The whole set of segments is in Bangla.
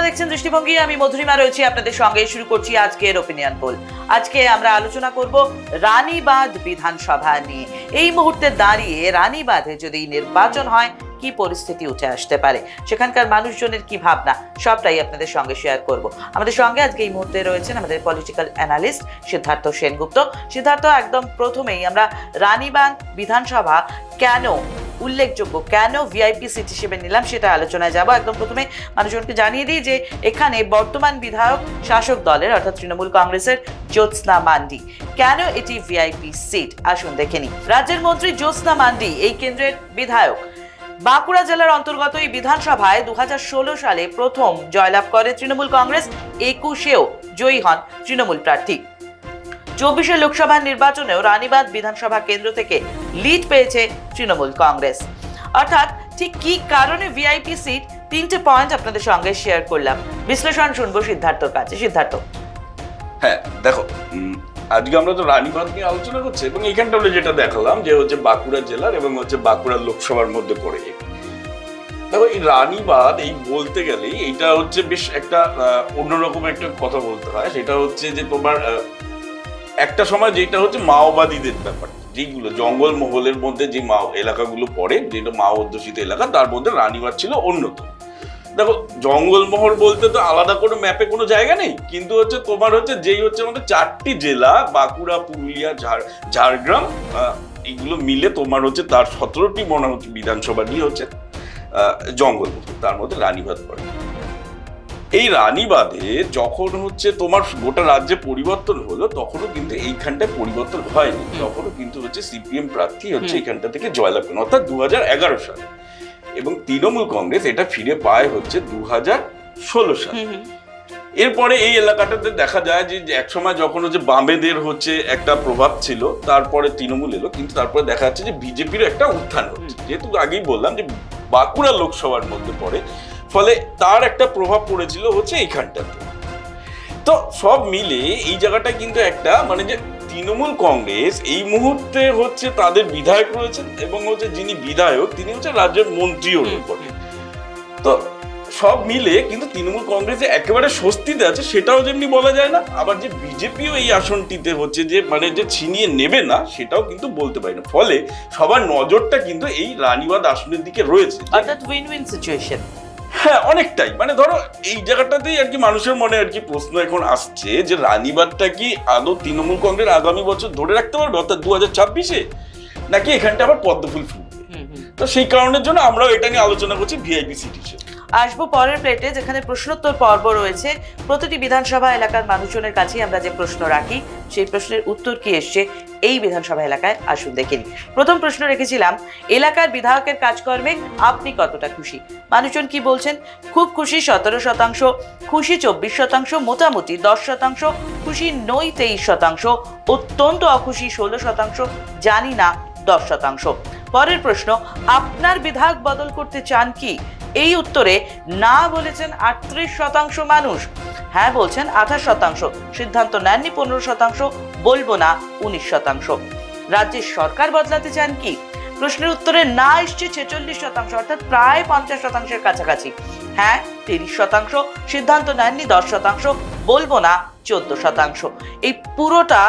আপনারা দেখছেন দৃষ্টিভঙ্গি। আমি মধুরিমা রয়েছি আপনাদের সঙ্গে। শুরু করছি আজকের ওপিনিয়ন পোল। আজকে আমরা আলোচনা করব রানীবাঁধ বিধানসভা নিয়ে। এই মুহূর্তে দাঁড়িয়ে রানীবাঁধে যদি নির্বাচন হয় কি পরিস্থিতি উঠে আসতে পারে, সেখানকার মানুষজনের কি ভাবনা, সবটাই আপনাদের সঙ্গে শেয়ার করব। আমাদের সঙ্গে আজকে এই মুহূর্তে রয়েছেন আমাদের পলিটিক্যাল অ্যানালিস্ট সিদ্ধার্থ সেনগুপ্ত। সিদ্ধার্থ, একদম প্রথমেই আমরা রানীবাঁধ বিধানসভা কেন উল্লেখযোগ্য, কেন ভিআইপি সিট হিসেবে নিলাম সেটা আলোচনায় যাব। একদম প্রথমে মানুষজনকে জানিয়ে দিই যে এখানে বর্তমান বিধায়ক শাসক দলের অর্থাৎ তৃণমূল কংগ্রেসের জ্যোৎস্না মান্ডি। কেন এটি ভিআইপি সিট আসুন দেখে নিই। রাজ্যের মন্ত্রী জ্যোৎস্না মান্ডি এই কেন্দ্রের বিধায়ক। বাঁকুড়া জেলার অন্তর্গত এই বিধানসভায় 2016 সালে প্রথম জয়লাভ করে তৃণমূল কংগ্রেস। 21-এও জয়ী হন তৃণমূল প্রার্থী। 24 লোকসভা নির্বাচনেও রানীবাঁধ বিধানসভা কেন্দ্র থেকে লিড পেয়েছে তৃণমূল কংগ্রেস। অর্থাৎ ঠিক কি কারণে ভিআইপি সিট, তিনটে পয়েন্ট আপনাদের সঙ্গে শেয়ার করলাম। বিশ্লেষণ শুনবো সিদ্ধার্থর কাছে। সিদ্ধার্থ, হ্যাঁ দেখো, আজকে আমরা তো রানীবাঁধ নিয়ে আলোচনা করছি এবং এইখানটা আমরা যেটা দেখালাম যে হচ্ছে বাঁকুড়া জেলার এবং হচ্ছে বাঁকুড়া লোকসভার মধ্যে পড়ে। দেখো, এই রানীবাঁধ এই বলতে গেলে এইটা হচ্ছে বেশ একটা অন্যরকম একটা কথা বলতে হয়। সেটা হচ্ছে যে তোমার একটা সময় যেটা হচ্ছে মাওবাদীদের ব্যাপার, যেগুলো জঙ্গল মহলের মধ্যে যে এলাকাগুলো পড়ে, যেটা মাও অধ্যুষিত এলাকা, তার মধ্যে রানীবাঁধ ছিল অন্যতম। দেখো, জঙ্গলমহল বলতে তো আলাদা কোনো ম্যাপে কোনো জায়গা নেই, কিন্তু হচ্ছে তোমার হচ্ছে যেই হচ্ছে আমাদের 4টি জেলা বাঁকুড়া, পুরুলিয়া, ঝাড়গ্রাম, এগুলো মিলে তোমার হচ্ছে তার 17টি মনে হচ্ছে বিধানসভা নিয়ে হচ্ছে জঙ্গলমহল, তার মধ্যে রানীবাঁধ পড়ে। এই রানীবাঁধে যখন হচ্ছে তোমার গোটা রাজ্যে পরিবর্তন হলো, তখনও কিন্তু এইখানটায় পরিবর্তন হয়নি। তখনও কিন্তু হচ্ছে সিপিএম প্রার্থী হচ্ছে এইখানটা থেকে জয়লাভ করেন, অর্থাৎ 2011 সালে, এবং তৃণমূল কংগ্রেস এটা ফিরে পায় হচ্ছে 2016 সালে। এরপরে এই এলাকাটাতে দেখা যায় যে একসময় যখন হচ্ছে বামেদের হচ্ছে একটা প্রভাব ছিল, তারপরে তৃণমূল এলো, কিন্তু তারপরে দেখা যাচ্ছে যে বিজেপির একটা উত্থান হচ্ছে। যেহেতু আগেই বললাম যে বাঁকুড়া লোকসভার মধ্যে পড়ে, ফলে তার একটা প্রভাব পড়েছিল হচ্ছে এইখানটাতে। তো সব মিলে এই জায়গাটা কিন্তু একটা মানে যে তৃণমূল কংগ্রেস এই মুহূর্তে হচ্ছে তাদের বিধায়ক রয়েছেন, এবং হচ্ছে যিনি বিধায়ক তিনি হচ্ছে রাজ্যের মন্ত্রীও পড়ে। তো সব মিলে কিন্তু তৃণমূল কংগ্রেসে একেবারে স্বস্তিতে আছে সেটাও যেমনি বলা যায় না, আবার যে বিজেপিও এই আসনটিতে হচ্ছে যে মানে যে ছিনিয়ে নেবে না সেটাও কিন্তু বলতে পারি না। ফলে সবার নজরটা কিন্তু এই রানীবাঁধ আসনের দিকে রয়েছে, অর্থাৎ উইন উইন সিচুয়েশন। হ্যাঁ, অনেকটাই। মানে ধরো এই জায়গাটাতেই আর কি মানুষের মনে আর কি প্রশ্ন এখন আসছে যে রানীবাঁধটা কি আদৌ তৃণমূল কংগ্রেস আগামী বছর ধরে রাখতে পারবে, অর্থাৎ 2026-এ, নাকি এখানটা আবার পদ্মফুল ফুটবে। তো সেই কারণের জন্য আমরাও এটা নিয়ে আলোচনা করছি ভিআইপি সিট হিসেবে। আসবো পরের প্লেটে, যেখানে প্রশ্নোত্তর পর্ব রয়েছে। প্রতিটি বিধানসভা এলাকার মানুষজনের কাছেই আমরা যে প্রশ্ন রাখি, সেই প্রশ্নের উত্তর কি এসছে এই বিধানসভা এলাকায় আসুন দেখে নিই। প্রথম প্রশ্ন রেখেছিলাম, এলাকার বিধায়কের কাজকর্মে আপনি কতটা খুশি? মানুষজন কি বলছেন? খুব খুশি 17%, খুশি 24%, মোটামুটি 10%, খুশি নই 23%, অত্যন্ত অখুশি 16%, জানি না 10%। পরের প্রশ্ন, আপনার বিধায়ক বদল করতে চান কি? এই উত্তরে না বলেছেন 38% মানুষ, হ্যাঁ বলছেন 28%, সিদ্ধান্ত নেননি 15%, বলবো না 19%। রাজ্যের সরকার বদলাতে চান কি? প্রশ্নের উত্তরে না এসছে 46%, অর্থাৎ প্রায় 50%-এর কাছাকাছি, হ্যাঁ 30%, সিদ্ধান্ত নেননি 10%, বলবো না 14%। এই পুরোটা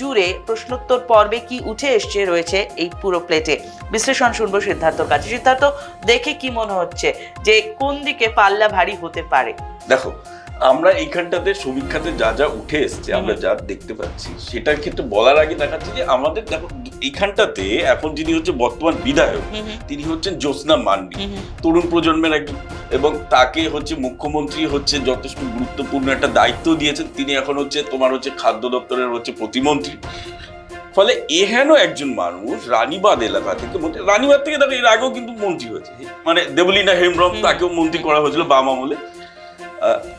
জুড়ে প্রশ্নোত্তর পর্বে কি উঠে এসছে রয়েছে এই পুরো প্লেটে। বিশ্লেষণ শুনবো সিদ্ধার্থর কাছে। সিদ্ধার্থ, দেখে কি মনে হচ্ছে যে কোন দিকে পাল্লা ভারী হতে পারে? দেখো, আমরা এইখানটাতে সমীক্ষাতে যা যা উঠে এসছে, আমরা যা দেখতে পাচ্ছি, সেটার ক্ষেত্রে বলার আগে দেখাচ্ছে যে আমাদের দেখো এইখানটাতে এখন যিনি হচ্ছে বর্তমান বিধায়ক, তিনি হচ্ছেন জ্যোৎস্না মান্ডি, তরুণ প্রজন্মের একজন, এবং তাকে হচ্ছে মুখ্যমন্ত্রী হচ্ছে যথেষ্ট গুরুত্বপূর্ণ একটা দায়িত্ব দিয়েছেন। তিনি এখন হচ্ছে তোমার হচ্ছে খাদ্য দপ্তরের হচ্ছে প্রতিমন্ত্রী। ফলে এহেন একজন মানুষ রানীবাঁধ এলাকা থেকে, রানীবাঁধ থেকে দেখো এর আগেও কিন্তু মন্ত্রী হয়েছে, মানে দেবলীনা হেমব্রম, তাকেও মন্ত্রী করা হয়েছিল বাম আমলে।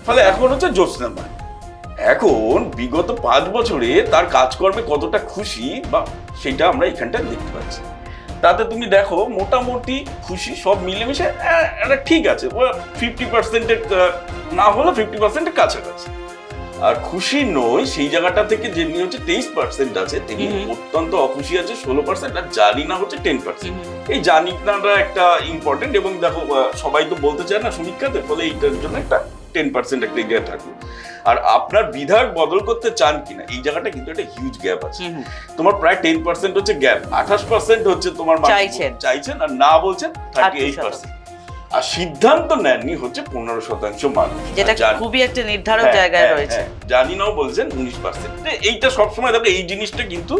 ফলে এখন হচ্ছে জ্যোৎস্না মান্ডি। এখন বিগত 5 বছরে তার কাজকর্মে কতটা খুশি বা সেটা আমরা এখানটা দেখতে পাচ্ছি। তাতে তুমি দেখো মোটামুটি খুশি, সব মিলেমিশে ঠিক আছে, 50%-এর না হলো 50%-এর কাছাকাছি। আর খুশি নই সেই জায়গাটা থেকে যিনি হচ্ছে 23% আছে, তিনি অত্যন্ত অখুশি আছে 16%, আর জানি না হচ্ছে 10%। এই জানি নাটা একটা ইম্পর্টেন্ট, এবং দেখো সবাই তো বলতে চায় না সমীক্ষাতে, ফলে এইটার জন্য একটা 10% একটা এরিয়া থাকলো। আর আপনার বিধায়ক বদল করতে চান কিনা, এই জায়গাটা কিন্তু একটা হিউজ গ্যাপ আছে। তোমার প্রায় 10% হচ্ছে গ্যাপ, 28% হচ্ছে তোমার চাইছেন আর না বলছেন 38%। আর সিদ্ধান্ত নেননি হচ্ছে 15% মানুষ, যেটা খুবই একটা নির্ধারক জায়গায় রয়েছে। জানি নাও বলছেন 19%। এইটা সবসময় দেখো, এই জিনিসটা কিন্তু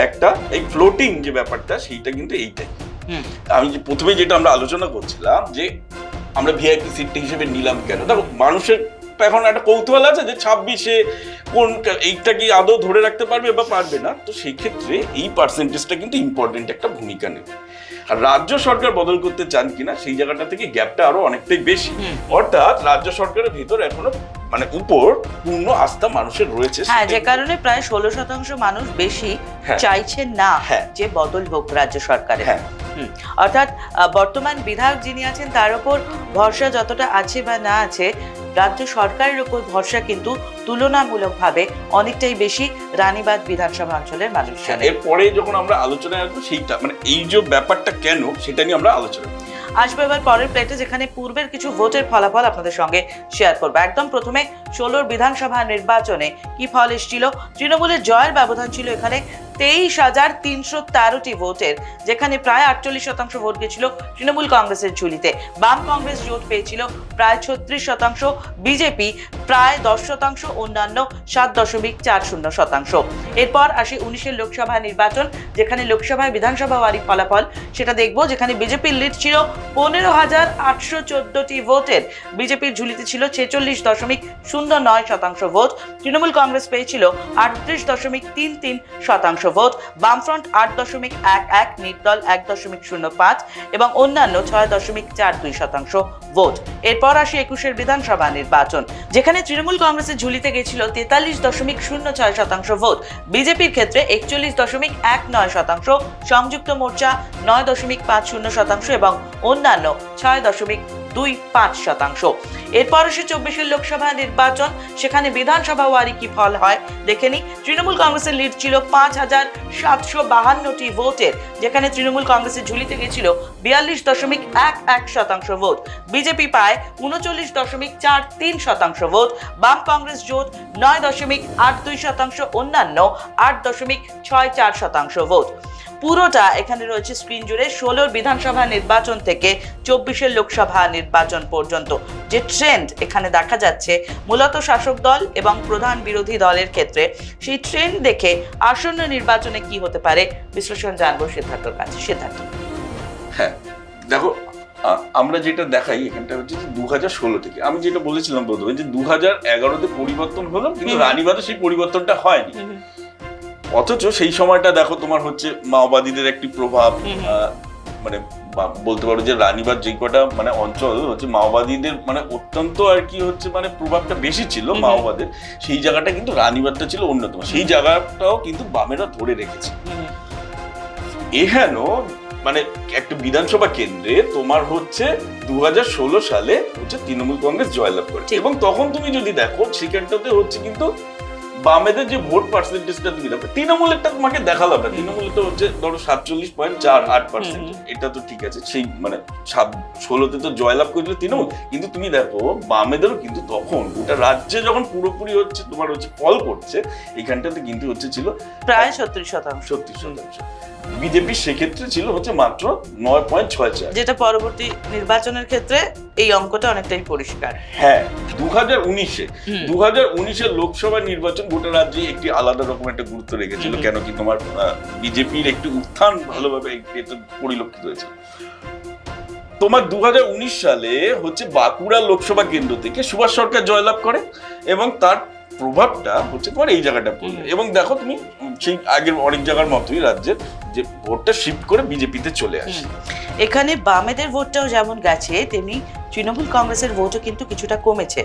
একটা এই ফ্লোটিং যে ব্যাপারটা, সেইটা কিন্তু এইটাই। আমি যে প্রথমে যেটা আমরা আলোচনা করছিলাম যে আমরা ভিআইপি সিট হিসেবে নিলাম কেন, দেখো মানুষের এখন একটা কৌতূহল আছে যে 26-এ কোন এইটা কি আদৌ ধরে রাখতে পারবে বা পারবে না। তো সেই ক্ষেত্রে এই পার্সেন্টেজটা কিন্তু ইম্পর্টেন্ট একটা ভূমিকা নেবে। আর রাজ্য সরকার বদল করতে চান কিনা, সেই জায়গাটা থেকে গ্যাপটা আরো অনেকটাই বেশি। অর্থাৎ রাজ্য সরকারের ভিতর এখনো মানে উপর পূর্ণ আস্থা মানুষের রয়েছে, যে কারণে প্রায় 16% মানুষ বেশি চাইছেন না যে বদল হোক রাজ্য সরকারে। অর্থাৎ বর্তমান বিধায়ক যিনি আছেন তার উপর ভরসা যতটা আছে বা না আছে, রাজ্য সরকারের উপর ভরসা কিন্তু তুলনামূলকভাবে অনেকটাই বেশি রানীবাঁধ বিধানসভা অঞ্চলের মানুষজন। এরপরে যখন আমরা আলোচনায় আসবো সেইটা মানে এই যে ব্যাপারটা কেন, সেটা নিয়ে আমরা আলোচনা আসবো এবার পরের প্লেটে, যেখানে পূর্বের কিছু ভোটের ফলাফল আপনাদের সঙ্গে শেয়ার করবো। একদম প্রথমে 16 বিধানসভা নির্বাচনে কি ফল এসেছিল। তৃণমূলের জয়ের ব্যবধান ছিল এখানে 23,313টি ভোটের, যেখানে প্রায় 48% ভোট গেছিল তৃণমূল কংগ্রেসের ঝুলিতে। বাম কংগ্রেস জোট পেয়েছিল প্রায় 36%, বিজেপি প্রায় 10%, অন্যান্য 7.40%। এরপর আসে 19-এর লোকসভা নির্বাচন, যেখানে লোকসভায় বিধানসভা ওয়ারি ফলাফল সেটা দেখবো, যেখানে বিজেপির লিড ছিল 15,814টি ভোটের। বিজেপির ঝুলিতে ছিল 46.09% ভোট। তৃণমূল কংগ্রেস পেয়েছিল 38.33% ভোট, বামফ্রন্ট 8.11, নির্দল 1.05 এবং অন্যান্য 6.42% ভোট। এরপর আসে 21-এর বিধানসভা নির্বাচন, যেখানে তৃণমূল কংগ্রেসের ঝুলিতে গেছিল 43.06% ভোট, বিজেপির ক্ষেত্রে 41.19%, সংযুক্ত মোর্চা 9.50% এবং অন্যান্য 6.25%। এরপর আসে 24-এর লোকসভা নির্বাচন, সেখানে বিধানসভা ওয়ারি কি ফল হয় দেখে নি। তৃণমূল কংগ্রেসের লিড ছিল 5,752টি ভোটের, যেখানে তৃণমূল কংগ্রেসের ঝুলিতে গেছিল 42.11% ভোট, বিজেপি পায় 39.43% ভোট, বাম কংগ্রেস জোট 9.82%, অন্যান্য 8.64% ভোট। পুরোটা এখানে রয়েছে স্ক্রিন জুড়ে 16 বিধানসভা নির্বাচন থেকে 24-এর লোকসভা নির্বাচন পর্যন্ত। যে ট্রেন্ড এখানে দেখা যাচ্ছে মূলত শাসক দল এবং প্রধান বিরোধী দলের ক্ষেত্রে, সেই ট্রেন্ড দেখে আসন্ন নির্বাচনে কি হতে পারে বিশ্লেষণ জানবো সিদ্ধার্থর কাছে। সিদ্ধার্থ, হ্যাঁ দেখো, আমরা যেটা দেখাই এখানটা হচ্ছে 2016 থেকে, আমি যেটা বলেছিলাম প্রথমে যে 2011-তে পরিবর্তন হলো, কিন্তু রানীবাঁধে সেই পরিবর্তনটা হয়নি। অথচ সেই সময়টা দেখো তোমার হচ্ছে মাওবাদীদের একটি প্রভাব, মানে বলতে পারো যে রানীবাঁধ যে কটা মানে অঞ্চল হচ্ছে মাওবাদীদের মানে অত্যন্ত আর কি হচ্ছে মানে প্রভাবটা বেশি ছিল মাওবাদের, সেই জায়গাটা কিন্তু রানীবাঁধটা ছিল অন্যতম, সেই জায়গাটাও কিন্তু বামেরা ধরে রেখেছে। এখানেও মানে একটা বিধানসভা কেন্দ্রে তোমার হচ্ছে 2016 সালে হচ্ছে তৃণমূল কংগ্রেস জয়লাভ করে, এবং তখন তুমি যদি দেখো সেখানটাতে হচ্ছে কিন্তু বামেদের যে ভোট পার্সেন্টেজটা তুমি দেখো, তৃণমূলেরটা তোমাকে দেখালাম না, তৃণমূলেরটা হচ্ছে ধরো 47.48%, এটা তো ঠিক আছে, সেই মানে 16-তে তো জয়লাভ করেছিল তৃণমূল, কিন্তু তুমি দেখো বামেদেরও কিন্তু তখন গোটা রাজ্যে যখন পুরোপুরি হচ্ছে তোমার হচ্ছে ফল করছে, এখানটাতে কিন্তু হচ্ছে ছিল প্রায় 36%। বিজেপি সেক্ষেত্রে ছিল হচ্ছে মাত্র 9.64, যেটা পরবর্তী নির্বাচনের ক্ষেত্রে এই অঙ্কটা অনেকটাই পরিষ্কার। হ্যাঁ, 2019-এর লোকসভা নির্বাচন গোটা রাজ্যে একটি আলাদা রকম একটা গুরুত্ব রেখেছিল, কেন কি তোমার বিজেপির একটি উত্থান ভালোভাবে পরিলক্ষিত হয়েছে। তোমার 2019 সালে হচ্ছে বাঁকুড়া লোকসভা কেন্দ্র থেকে সুভাষ সরকার জয়লাভ করে, এবং তার প্রভাবটা হচ্ছে তোমার এই জায়গাটা পড়বে, এবং দেখো তুমি সেই আগের অনেক জায়গার মতোই রাজ্যের যে ভোটটা শিফট করে বিজেপিতে চলে আসে। এখানে বামেদের ভোটটাও যেমন গেছে, তেমনি তৃণমূল কংগ্রেসের ভোটও কিন্তু কিছুটা কমেছে,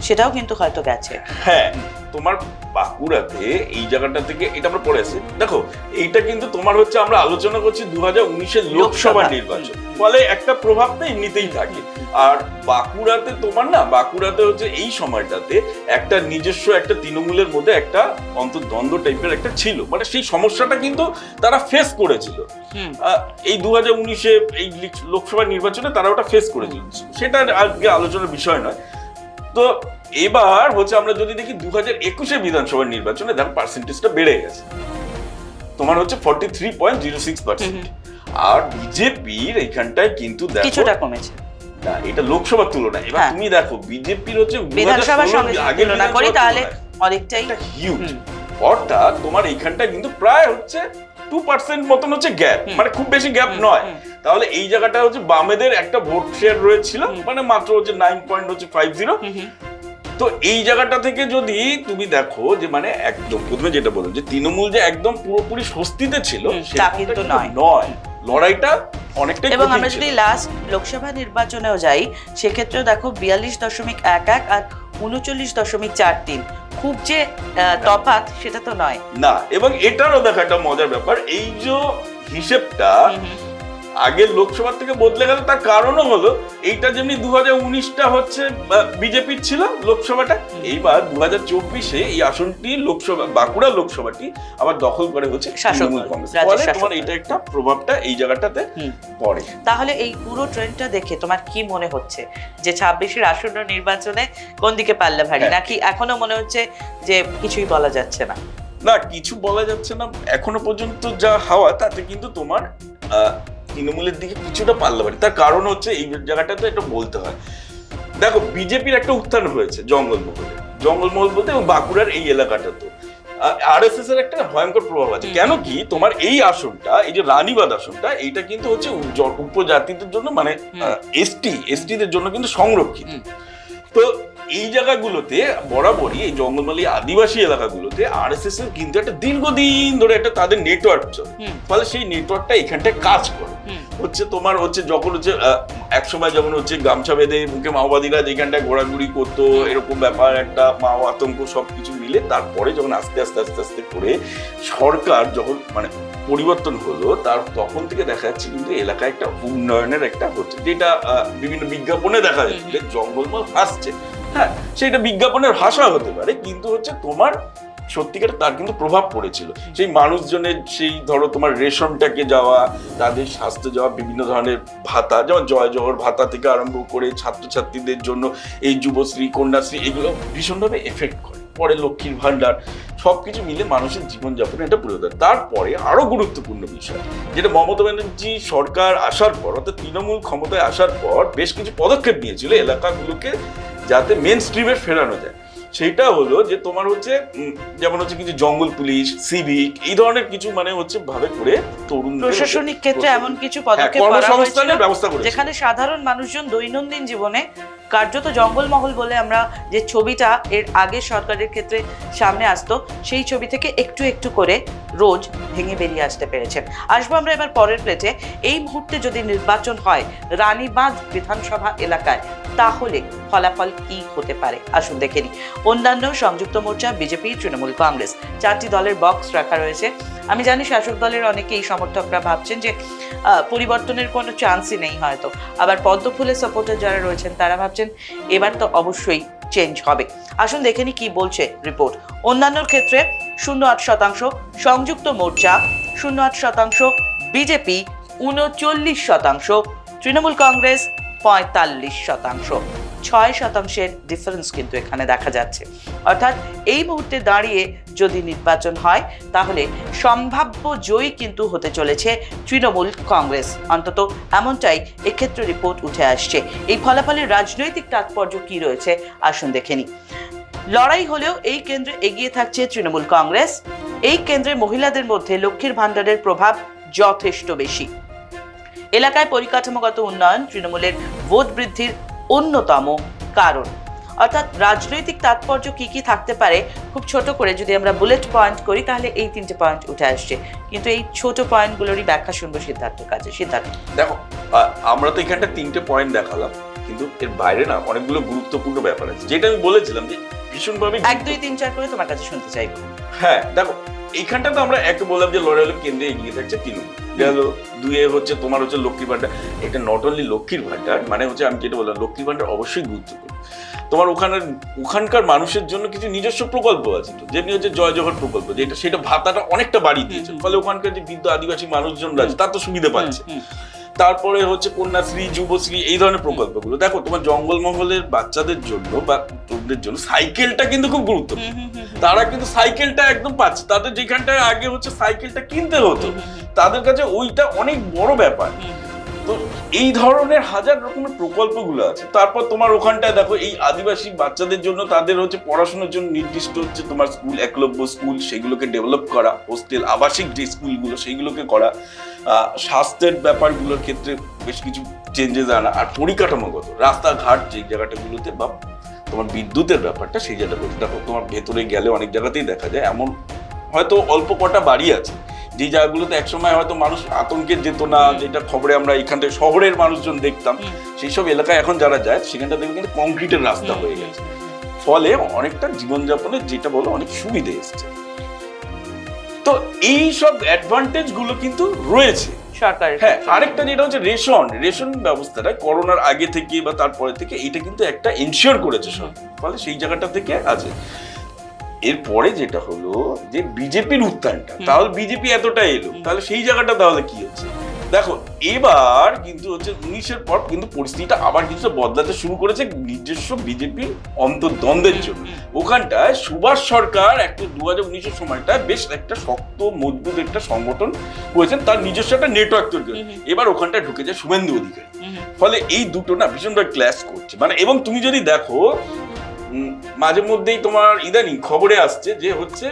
সেটাও কিন্তু হয়তো গেছে। হ্যাঁ, তোমার বাঁকুড়াতে এই জায়গাটা থেকে এটা আমরা পড়ে আসি, দেখো এইটা কিন্তু তোমার হচ্ছে আমরা আলোচনা করছি 2019-এর লোকসভা নির্বাচন, ফলে একটা প্রভাবটা এমনিতেই থাকে। আর বাঁকুড়াতে তোমার না, বাঁকুড়াতে হচ্ছে এই সময়টাতে একটা নিজস্ব একটা তৃণমূলের মধ্যে একটা অন্তর্দ্বন্দ্ব টাইপের একটা ছিল, মানে সেই সমস্যাটা কিন্তু তারা ফেস করেছিল এই 2019-এ এই লোকসভা নির্বাচনে, তারা ওটা ফেস করেছিল, সেটা আজকে আলোচনার বিষয় নয়। তো এবার হচ্ছে আমরা যদি দেখি 2021 বিধানসভা নির্বাচনে দেখো পার্সেন্টেজটা বেড়ে গেছে, তোমার হচ্ছে 43.06%। আর বিজেপির এইখানটায় কিন্তু দেখো কিছুটা কমেছে, না এটা লোকসভার তুলনায়। এবার তুমি দেখো বিজেপির হচ্ছে বিধানসভার সঙ্গে আগের তুলনা করি তাহলে অনেকটাই হিউজ। অর্থাৎ তোমার এইখানটা কিন্তু প্রায় হচ্ছে 2% মতন হচ্ছে গ্যাপ, মানে খুব বেশি গ্যাপ নয়। তাহলে এই জায়গাটা হচ্ছে বামেদের একটা ভোট শেয়ার রয়েছিল, মানে মাত্র হচ্ছে 9.50। তো এই জায়গাটা থেকে যদি তুমি দেখো যে মানে একদম প্রথমে যেটা বললাম যে তৃণমূল যে একদম পুরোপুরি স্বস্তিতে ছিল তা কিন্তু নয়, লড়াইটা অনেকটাই। এবং আমরা যদি লাস্ট লোকসভা নির্বাচনেও যাই সেক্ষেত্রেও দেখো 42.11 আর 39.43, খুব যে তফাৎ সেটা তো নয় না। এবং এটারও দেখা একটা মজার ব্যাপার, এই যে হিসেবটা আগের লোকসভা থেকে বদলে গেল, তার কারণও হলো এইটা যেমনি 2019টা হচ্ছে বিজেপির ছিল লোকসভাটা, এইবার 2024-এ এই আসনটি লোকসভা বাঁকুড়া লোকসভাটি আবার দখল করে হচ্ছে তৃণমূল কংগ্রেস। ফলে তোমার এটা একটা প্রভাবটা এই জায়গাটাতে পড়ে। তাহলে এই পুরো ট্রেন্ডটা দেখে তোমার কি মনে হচ্ছে যে 26-এর আসন্ন নির্বাচনে কোন দিকে পাল্লা ভারী, নাকি এখনো মনে হচ্ছে যে কিছুই বলা যাচ্ছে না? না, কিছু বলা যাচ্ছে না এখনো পর্যন্ত যা হাওয়া তাতে কিন্তু তোমার তৃণমূলের দিকে কিছুটা পাল্লা ভারী। তার কারণ হচ্ছে এই জায়গাটাতে এটা বলতে হয়, দেখো বিজেপির একটা উত্থান হয়েছে জঙ্গলমহল বলতে, এবং বাঁকুড়ার এই এলাকাটাতে আরএসএস এর একটা ভয়ঙ্কর প্রভাব আছে। কেন কি তোমার এই আসনটা, এই যে রানীবাদ আসনটা, এইটা কিন্তু হচ্ছে উপজাতিদের জন্য, মানে এসটিদের জন্য কিন্তু সংরক্ষিত। তো এই জায়গাগুলোতে বরাবরই এই জঙ্গলমহলী আদিবাসী এলাকাগুলোতে আরএসএস এর কিন্তু একটা দীর্ঘদিন ধরে একটা তাদের নেটওয়ার্ক চলে, ফলে সেই নেটওয়ার্কটা এখানটায় কাজ করে। হচ্ছে তোমার হচ্ছে যখন হচ্ছে একসময় যখন হচ্ছে গামছা বেঁধে মুখে মাওবাদীরা যেখানটায় ঘোরাঘুরি করতো, এরকম ব্যাপার একটা মাও আতঙ্ক সবকিছু মিলে, তারপরে যখন আস্তে আস্তে করে সরকার যখন মানে পরিবর্তন হলো, তার তখন থেকে দেখা যাচ্ছে কিন্তু এলাকায় একটা উন্নয়নের একটা হচ্ছে, যেটা বিভিন্ন বিজ্ঞাপনে দেখা যাচ্ছে যে জঙ্গলমহল আসছে। হ্যাঁ, সেটা বিজ্ঞাপনের ভাষা হতে পারে, কিন্তু হচ্ছে তোমার সত্যিকার তার কিন্তু প্রভাব পড়েছিল সেই মানুষজনের, সেই ধরো তোমার রেশনটাকে যাওয়া, তাদের স্বাস্থ্য যাওয়া, বিভিন্ন ধরনের ভাতা, যেমন জয় জহর ভাতা থেকে আরম্ভ করে ছাত্রছাত্রীদের জন্য এই যুবশ্রী, কন্যাশ্রী, এগুলো ভীষণভাবে এফেক্ট করে। পরে লক্ষ্মীর ভান্ডার, সবকিছু মিলে মানুষের জীবনযাপনে এটা পুরোদয়। তারপরে আরো গুরুত্বপূর্ণ বিষয়, যেটা মমতা ব্যানার্জি সরকার আসার পর, অর্থাৎ তৃণমূল ক্ষমতায় আসার পর বেশ কিছু পদক্ষেপ নিয়েছিল এলাকাগুলোকে যাতে মেন স্ট্রিমে ফেরানো যায়। সেটা হলো যে তোমার হচ্ছে যেমন হচ্ছে কিছু জঙ্গল পুলিশ, সিভিক, এই ধরনের কিছু মানে হচ্ছে ভাবে করে তরুণ প্রশাসনিক ক্ষেত্রে এমন কিছু পদক্ষেপ কর্মসংস্থানের ব্যবস্থা করে, যেখানে সাধারণ মানুষজন দৈনন্দিন জীবনে কার্যত জঙ্গলমহল বলে আমরা যে ছবিটা এর আগে সরকারের ক্ষেত্রে সামনে আসতো, সেই ছবি থেকে একটু একটু করে রোজ ভেঙে বেরিয়ে আসতে পেরেছেন। আসবো আমরা এবার পরের প্লেটে। এই মুহূর্তে যদি নির্বাচন হয় রানীবাঁধ বিধানসভা এলাকায়, তাহলে ফলাফল কি হতে পারে আসুন দেখে নিই। অন্যান্য সংযুক্ত মোর্চা, বিজেপি, তৃণমূল কংগ্রেস, 4টি দলের বক্স রাখা রয়েছে। আমি জানি শাসক দলের অনেকেই সমর্থকরা ভাবছেন যে পরিবর্তনের কোনো চান্সই নেই হয়তো, আবার পদ্মফুলের সাপোর্টার যারা রয়েছেন তারা ভাবছেন এবার তো অবশ্যই চেঞ্জ হবে। আসুন দেখে নিই কি বলছে রিপোর্ট। অন্যান্যর ক্ষেত্রে 08%, সংযুক্ত মোর্চা 08%, বিজেপি 39%, তৃণমূল কংগ্রেস 45%। 6% ডিফারেন্স কিন্তু এখানে দেখা যাচ্ছে। অর্থাৎ এই মুহূর্তে দাঁড়িয়ে যদি নির্বাচন হয় তাহলে সম্ভাব্য জয়ী কিন্তু হতে চলেছে তৃণমূল কংগ্রেস, অন্তত এমনটাই এক্ষেত্রে রিপোর্ট উঠে আসছে। এই ফলাফলের রাজনৈতিক তাৎপর্য কি রয়েছে আসুন দেখে নিই। লড়াই হলেও এই কেন্দ্রে এগিয়ে থাকছে তৃণমূল কংগ্রেস। এই কেন্দ্রে মহিলাদের মধ্যে লক্ষ্মীর ভান্ডারের প্রভাব যথেষ্ট বেশি। এলাকায় পরিকাঠামোগত উন্নয়ন তৃণমূলের ভোট বৃদ্ধির অন্যতম কারণ। অর্থাৎ রাজনৈতিক তাৎপর্য কি কি থাকতে পারে খুব ছোট করে যদি আমরা বুলেট পয়েন্ট করি তাহলে এই 3টে পয়েন্ট উঠে আসছে, কিন্তু এই ছোট পয়েন্টগুলোরই ব্যাখ্যা শুনবো সিদ্ধার্থর কাছে। সিদ্ধার্থ, দেখো আমরা তো এখানটা 3টে পয়েন্ট দেখালাম, কিন্তু এর বাইরে না অনেকগুলো গুরুত্বপূর্ণ ব্যাপার আছে, যেটা আমি বলেছিলাম যে ভীষণভাবে 1, 2, 3, 4 করে তোমার কাছে শুনতে চাইবো। হ্যাঁ দেখো, এইখানটা তো আমরা একে বললাম যে লড়াই হলো কেন্দ্রে এগিয়ে থাকছে তৃণমূল, গেল 2 হচ্ছে তোমার হচ্ছে লক্ষ্মীর ভান্ডার। এটা নট অনলি লক্ষ্মীর ভান্ডার, মানে হচ্ছে আমি যেটা বললাম লক্ষ্মীর ভান্ডার অবশ্যই গুরুত্বপূর্ণ। তোমার ওখানকার মানুষের জন্য কিছু নিজস্ব প্রকল্প আছে, তো যেমনি হচ্ছে জয় জহর প্রকল্প, সেটা ভাতাটা অনেকটা বাড়িয়ে দিয়েছে, ফলে ওখানকার যে বৃদ্ধ আদিবাসী মানুষজনরা আছে তার তো সুবিধা পাচ্ছে। তারপরে হচ্ছে কন্যাশ্রী, যুবশ্রী, এই ধরনের প্রকল্পগুলো। দেখো তোমার জঙ্গলমহলের বাচ্চাদের জন্য বা তরুণদের জন্য সাইকেলটা কিন্তু খুব গুরুত্বপূর্ণ। তারা কিন্তু সাইকেলটা একদম পাচ্ছে। তাদের যেখানটায় আগে হচ্ছে সাইকেলটা কিনতে হতো, তাদের কাছে ওইটা অনেক বড় ব্যাপার। তো এই ধরনের হাজার রকমের প্রকল্পগুলো আছে। তারপর তোমার ওখানটায় দেখো এই আদিবাসী বাচ্চাদের জন্য তাদের হচ্ছে পড়াশোনার জন্য নির্দিষ্ট হচ্ছে তোমার স্কুল, একলব্য স্কুল, সেগুলোকে ডেভেলপ করা, হোস্টেল, আবাসিক যে স্কুলগুলো সেইগুলোকে করা, স্বাস্থ্যের ব্যাপারগুলোর ক্ষেত্রে বেশ কিছু চেঞ্জেস আনা, আর পরিকাঠামোগত রাস্তাঘাট যে জায়গাটাগুলোতে বা তোমার বিদ্যুতের ব্যাপারটা সেই জায়গাটা দেখো তোমার ভেতরে গেলে অনেক জায়গাতেই দেখা যায় এমন হয়তো অল্প কটা বাড়ি আছে যে জায়গাগুলোতে একসময় হয়তো মানুষ আতঙ্কে যেত না, যেটা খবরে আমরা এখান থেকে শহরের মানুষজন দেখতাম, সেই সব এলাকায় এখন যারা যায় সেখানটা দেখবে কিন্তু কংক্রিটের রাস্তা হয়ে গেছে। ফলে অনেকটা জীবনযাপনের যেটা বলো অনেক সুবিধে এসছে। তো এই সব অ্যাডভান্টেজ গুলো কিন্তু রয়েছে সরকারের। হ্যাঁ, আরেকটা যেটা হচ্ছে রেশন ব্যবস্থাটা করোনার আগে থেকে বা তারপরে থেকে এটা কিন্তু একটা এনশিওর করেছে সরকার, ফলে সেই জায়গাটা থেকে আছে। এরপরে যেটা হলো যে বিজেপির উত্থানটা, তাহলে বিজেপি এতটা এলো, তাহলে সেই জায়গাটা তাহলে কি হচ্ছে দেখো। এবার কিন্তু হচ্ছে 19-এর পর কিন্তু পরিস্থিতিটা আবার কিছু বদলাতে শুরু করেছে নিজস্ব বিজেপির অন্তর্দ্বন্দ্বের জন্য। ওখানটায় সুভাষ সরকার একটা 2019-এর সময়টায় বেশ একটা শক্ত মজবুত একটা সংগঠন করেছেন, তার নিজস্ব একটা নেটওয়ার্ক তৈরি করে। এবার ওখানটায় ঢুকে যায় শুভেন্দু অধিকারী, ফলে এই দুটো না ভীষণভাবে ক্ল্যাশ করছে। মানে এবং তুমি যদি দেখো মাঝে মধ্যেই তোমার ইদানিং খবরে আসছে যে হচ্ছে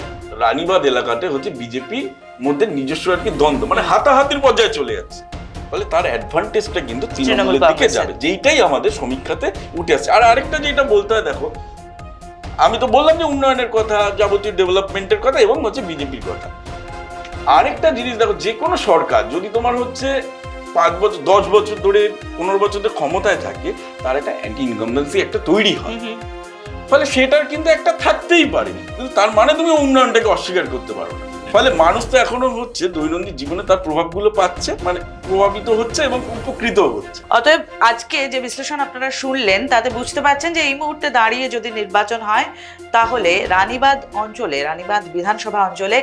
রানীবাঁধ এলাকাতে হচ্ছে বিজেপির মধ্যে নিজস্ব আর কি দ্বন্দ্ব, মানে হাতাহাতির পর্যায়ে চলে যাচ্ছে। ফলে তার অ্যাডভান্টেজটা কিন্তু তৃণমূলের দিকে যাবে, যেইটাই আমাদের সমীক্ষাতে উঠে আসছে। আর আরেকটা যেটা বলতে হয় দেখো, আমি তো বললাম যে উন্নয়নের কথা, যাবতীয় ডেভেলপমেন্টের কথা এবং হচ্ছে বিজেপির কথা। আরেকটা জিনিস দেখো, যে কোনো সরকার যদি তোমার হচ্ছে 5 বছর 10 বছর ধরে 15 বছর ধরে ক্ষমতায় থাকে, তার একটা অ্যান্টি ইনকামবেন্সি একটা তৈরি হয়। ফলে সেটার কিন্তু একটা থাকতেই পারে, কিন্তু তার মানে তুমি উন্নয়নটাকে অস্বীকার করতে পারো না। ফলে মানুষ তো এখনো হচ্ছে দৈনন্দিন জীবনে তার প্রভাবগুলো পাচ্ছে, মানে প্রভাবিত হচ্ছে এবং উপকৃত হচ্ছে। অতএব আজকে যে বিশ্লেষণ আপনারা শুনলেন তাতে বুঝতে পারছেন যে এই মুহূর্তে দাঁড়িয়ে যদি নির্বাচন হয় তাহলে রানীবাঁধ অঞ্চলে, রানীবাঁধ বিধানসভা অঞ্চলে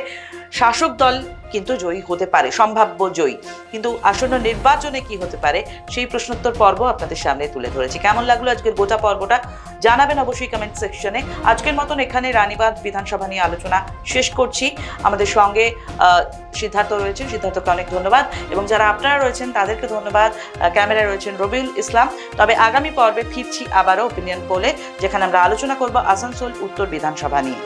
শাসক দল কিন্তু জয়ী হতে পারে, সম্ভাব্য জয়ী। কিন্তু আসন্ন নির্বাচনে কি হতে পারে সেই প্রশ্নোত্তর পর্ব আপনাদের সামনে তুলে ধরেছি। কেমন লাগলো আজকের গোটা পর্বটা জানাবেন অবশ্যই কমেন্ট সেকশনে। আজকের মতন এখানে রানীবাঁধ বিধানসভা নিয়ে আলোচনা শেষ করছি। আমাদের সঙ্গে সিদ্ধার্থ রয়েছেন, সিদ্ধার্থকে অনেক ধন্যবাদ, এবং যারা আপনারা রয়েছেন তাদেরকে ধন্যবাদ। ক্যামেরায় রয়েছেন রবিউল ইসলাম। তবে আগামী পর্বে ফিরছি আবারও ওপিনিয়ন পোলে, যেখানে আমরা আলোচনা করব আসানসোল উত্তর বিধানসভা নিয়ে।